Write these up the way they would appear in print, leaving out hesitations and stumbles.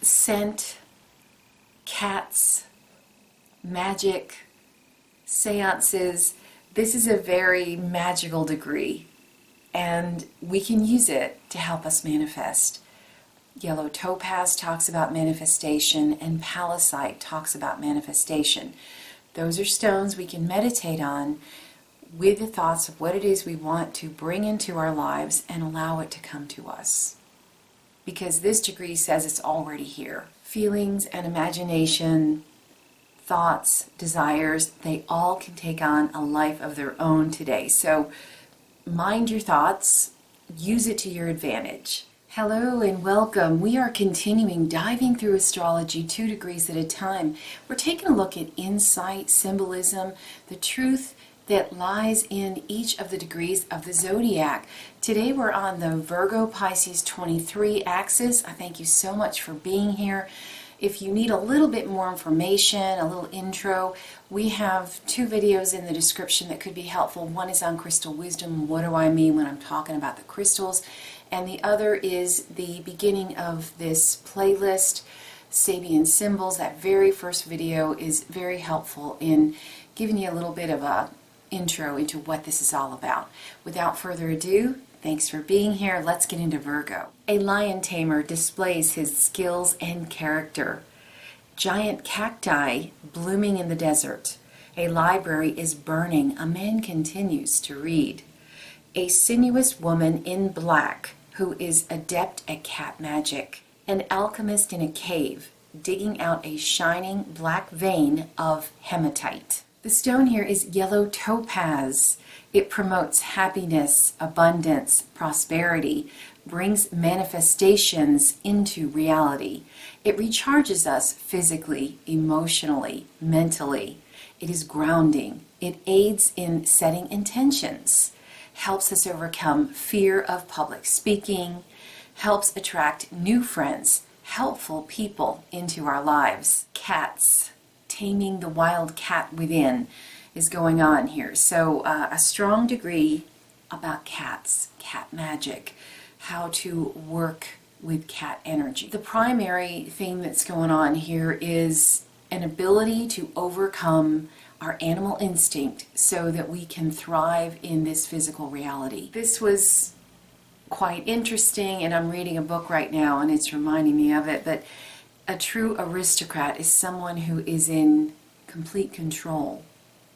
scent, cats, magic, seances. This is a very magical degree, and we can use it to help us manifest. Yellow topaz talks about manifestation, and pallasite talks about manifestation. Those are stones we can meditate on with the thoughts of what it is we want to bring into our lives and allow it to come to us. Because this degree says it's already here. Feelings and imagination, thoughts, desires, they all can take on a life of their own today. So mind your thoughts, use it to your advantage. Hello and welcome. We are continuing diving through astrology 2 degrees at a time. We're taking a look at insight, symbolism, the truth that lies in each of the degrees of the zodiac. Today we're on the Virgo Pisces 23 axis. I thank you so much for being here. If you need a little bit more information, a little intro, we have 2 videos in the description that could be helpful. One is on crystal wisdom. What do I mean when I'm talking about the crystals? And the other is the beginning of this playlist, Sabian symbols. That very first video is very helpful in giving you a little bit of a intro into what this is all about. Without further ado, thanks for being here. Let's get into Virgo. A lion tamer displays his skills and character. Giant cacti blooming in the desert. A library is burning. A man continues to read. A sinuous woman in black who is adept at cat magic. An alchemist in a cave digging out a shining black vein of hematite. The stone here is yellow topaz. It promotes happiness, abundance, prosperity, brings manifestations into reality. It recharges us physically, emotionally, mentally. It is grounding. It aids in setting intentions, helps us overcome fear of public speaking, helps attract new friends, helpful people into our lives. Cats, taming the wild cat within is going on here. So a strong degree about cats, cat magic, how to work with cat energy. The primary thing that's going on here is an ability to overcome our animal instinct so that we can thrive in this physical reality. This was quite interesting, and I'm reading a book right now and it's reminding me of it, but a true aristocrat is someone who is in complete control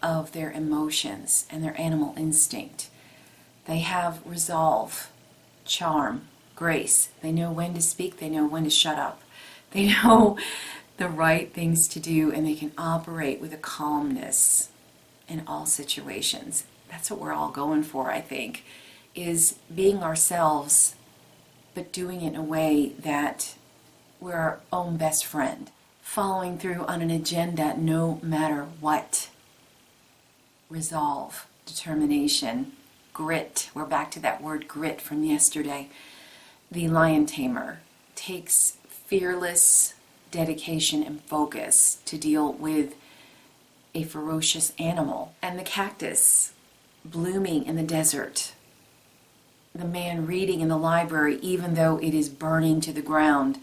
of their emotions and their animal instinct. They have resolve, charm, grace. They know when to speak, they know when to shut up. They know the right things to do, and they can operate with a calmness in all situations. That's what we're all going for, I think, is being ourselves, but doing it in a way that we're our own best friend. Following through on an agenda no matter what. Resolve, determination, grit. We're back to that word grit from yesterday. The lion tamer takes fearless dedication and focus to deal with a ferocious animal. And the cactus blooming in the desert. The man reading in the library even though it is burning to the ground.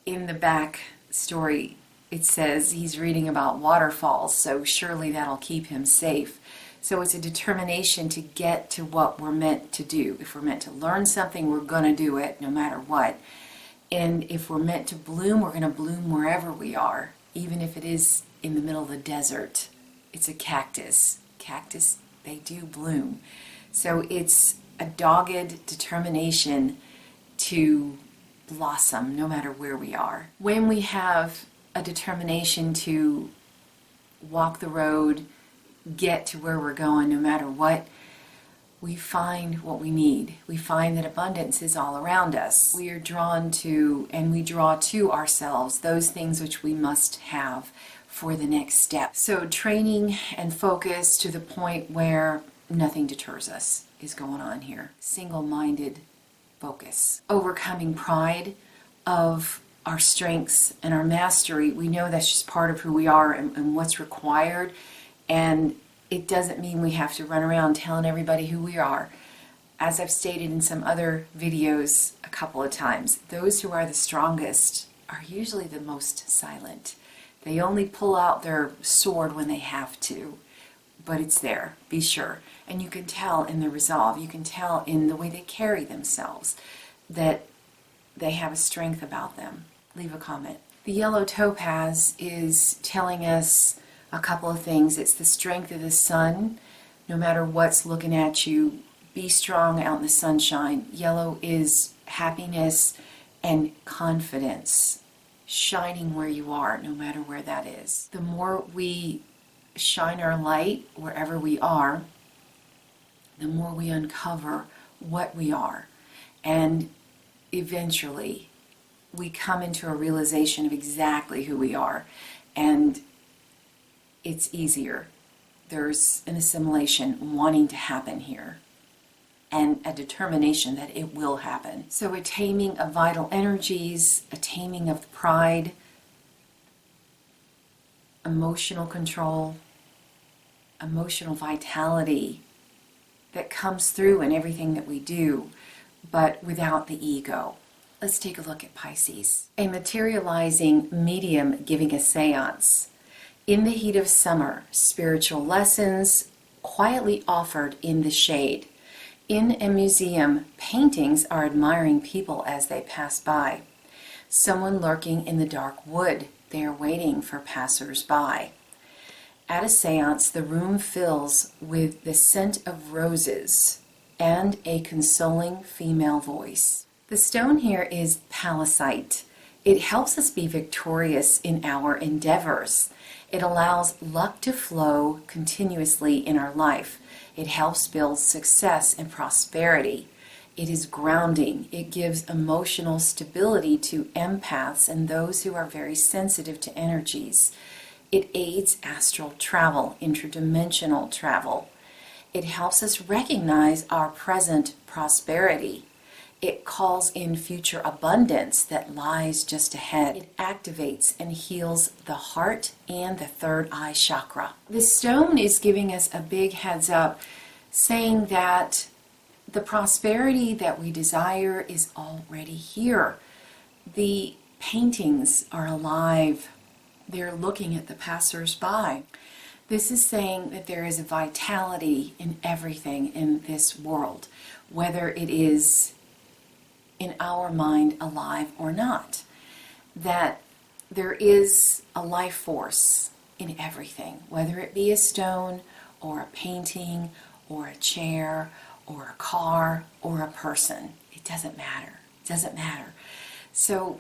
In the back story it says he's reading about waterfalls, so surely that'll keep him safe. So it's a determination to get to what we're meant to do. If we're meant to learn something, we're going to do it no matter what. And if we're meant to bloom, we're going to bloom wherever we are, even if it is in the middle of the desert. It's a cactus. Cactus, they do bloom. So it's a dogged determination to blossom no matter where we are. When we have a determination to walk the road, get to where we're going no matter what, we find what we need. We find that abundance is all around us. We are drawn to, and we draw to ourselves, those things which we must have for the next step. So training and focus to the point where nothing deters us is going on here. Single-minded focus. Overcoming pride of our strengths and our mastery. We know that's just part of who we are and what's required, and it doesn't mean we have to run around telling everybody who we are. As I've stated in some other videos a couple of times, those who are the strongest are usually the most silent. They only pull out their sword when they have to, but it's there, be sure. And you can tell in the resolve, you can tell in the way they carry themselves that they have a strength about them. Leave a comment. The yellow topaz is telling us a couple of things. It's the strength of the sun. No matter what's looking at you, be strong out in the sunshine. Yellow is happiness and confidence, shining where you are, no matter where that is. The more we shine our light wherever we are, the more we uncover what we are. And eventually, we come into a realization of exactly who we are. And it's easier. There's an assimilation wanting to happen here, and a determination that it will happen. So a taming of vital energies, a taming of pride, emotional control, emotional vitality that comes through in everything that we do, but without the ego. Let's take a look at Pisces. A materializing medium giving a seance. In the heat of summer, spiritual lessons quietly offered in the shade. In a museum, paintings are admiring people as they pass by. Someone lurking in the dark wood. They are waiting for passers-by. At a seance, the room fills with the scent of roses and a consoling female voice. The stone here is Pallasite. It helps us be victorious in our endeavors. It allows luck to flow continuously in our life. It helps build success and prosperity. It is grounding. It gives emotional stability to empaths and those who are very sensitive to energies. It aids astral travel, interdimensional travel. It helps us recognize our present prosperity. It calls in future abundance that lies just ahead. It activates and heals the heart and the third eye chakra. This stone is giving us a big heads up, saying that the prosperity that we desire is already here. The paintings are alive. They're looking at the passers-by. This is saying that there is a vitality in everything in this world, whether it is in our mind alive or not. That there is a life force in everything, whether it be a stone or a painting or a chair or a car or a person. It doesn't matter. It doesn't matter. So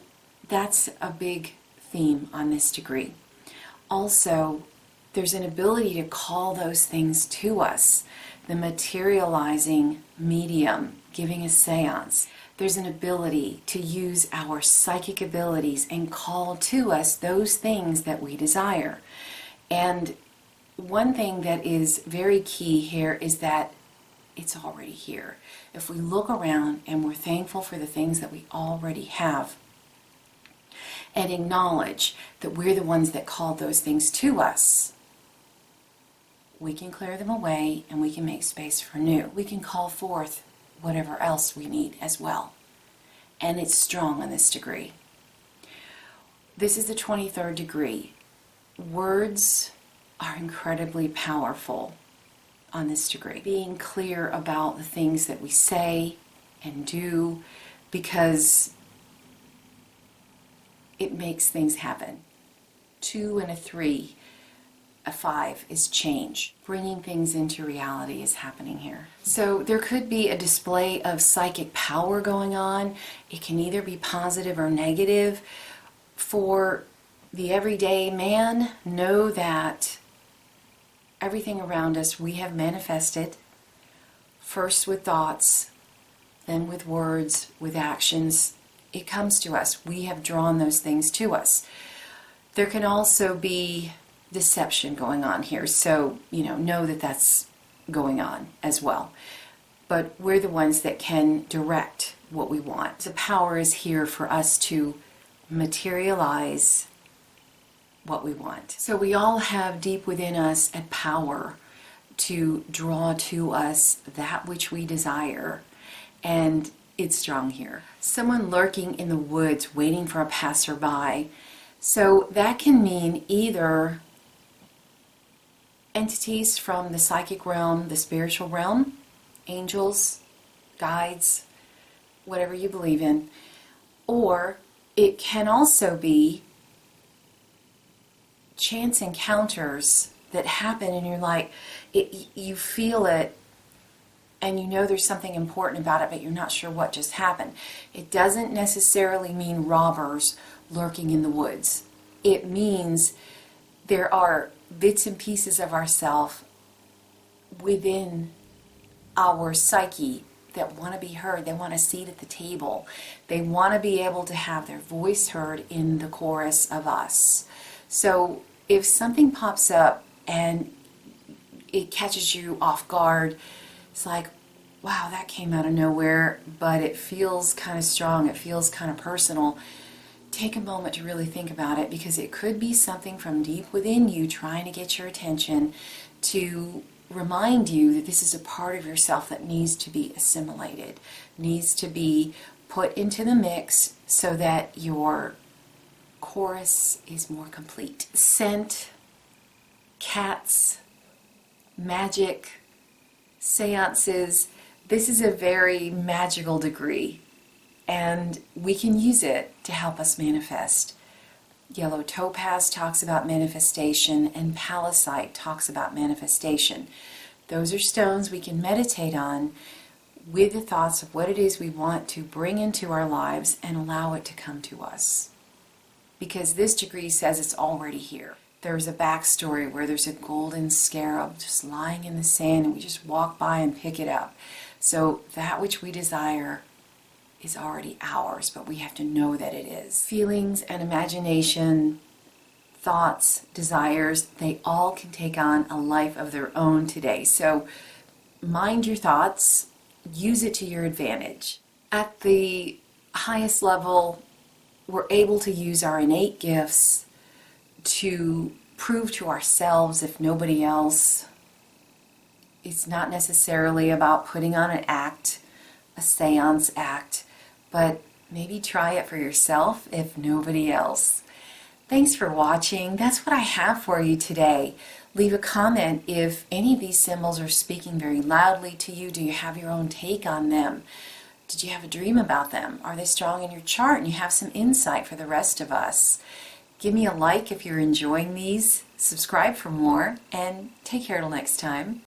that's a big theme on this degree. Also, there's an ability to call those things to us. The materializing medium giving a seance. There's an ability to use our psychic abilities and call to us those things that we desire. And one thing that is very key here is that it's already here. If we look around and we're thankful for the things that we already have, and acknowledge that we're the ones that called those things to us, we can clear them away and we can make space for new. We can call forth whatever else we need as well. And it's strong on this degree. This is the 23rd degree. Words are incredibly powerful on this degree. Being clear about the things that we say and do, because it makes things happen. 2 and a 3, a 5 is change. Bringing things into reality is happening here. So there could be a display of psychic power going on. It can either be positive or negative. For the everyday man, know that everything around us we have manifested, first with thoughts, then with words, with actions. It comes to us. We have drawn those things to us. There can also be deception going on here, so know that that's going on as well. But we're the ones that can direct what we want. The power is here for us to materialize what we want. So we all have deep within us a power to draw to us that which we desire. And it's strong here. Someone lurking in the woods waiting for a passerby. So that can mean either entities from the psychic realm, the spiritual realm, angels, guides, whatever you believe in, or it can also be chance encounters that happen and you're like, you feel it and you know there's something important about it, but you're not sure what just happened. It doesn't necessarily mean robbers lurking in the woods. It means there are bits and pieces of ourself within our psyche that want to be heard. They want a seat at the table. They want to be able to have their voice heard in the chorus of us. So if something pops up and it catches you off guard, it's like, wow, that came out of nowhere, but it feels kind of strong, it feels kind of personal. Take a moment to really think about it, because it could be something from deep within you trying to get your attention to remind you that this is a part of yourself that needs to be assimilated, needs to be put into the mix so that your chorus is more complete. Scent, cats, magic, seances, this is a very magical degree, and we can use it to help us manifest. Yellow topaz talks about manifestation, and pallasite talks about manifestation. Those are stones we can meditate on with the thoughts of what it is we want to bring into our lives and allow it to come to us. Because this degree says it's already here. There's a backstory where there's a golden scarab just lying in the sand and we just walk by and pick it up. So that which we desire is already ours, but we have to know that it is. Feelings and imagination, thoughts, desires, they all can take on a life of their own today. So mind your thoughts, use it to your advantage. At the highest level, we're able to use our innate gifts to prove to ourselves, if nobody else. It's not necessarily about putting on an act, a seance act, but maybe try it for yourself if nobody else. Thanks for watching. That's what I have for you today. Leave a comment if any of these symbols are speaking very loudly to you. Do you have your own take on them? Did you have a dream about them? Are they strong in your chart and you have some insight for the rest of us? Give me a like if you're enjoying these, subscribe for more, and take care till next time.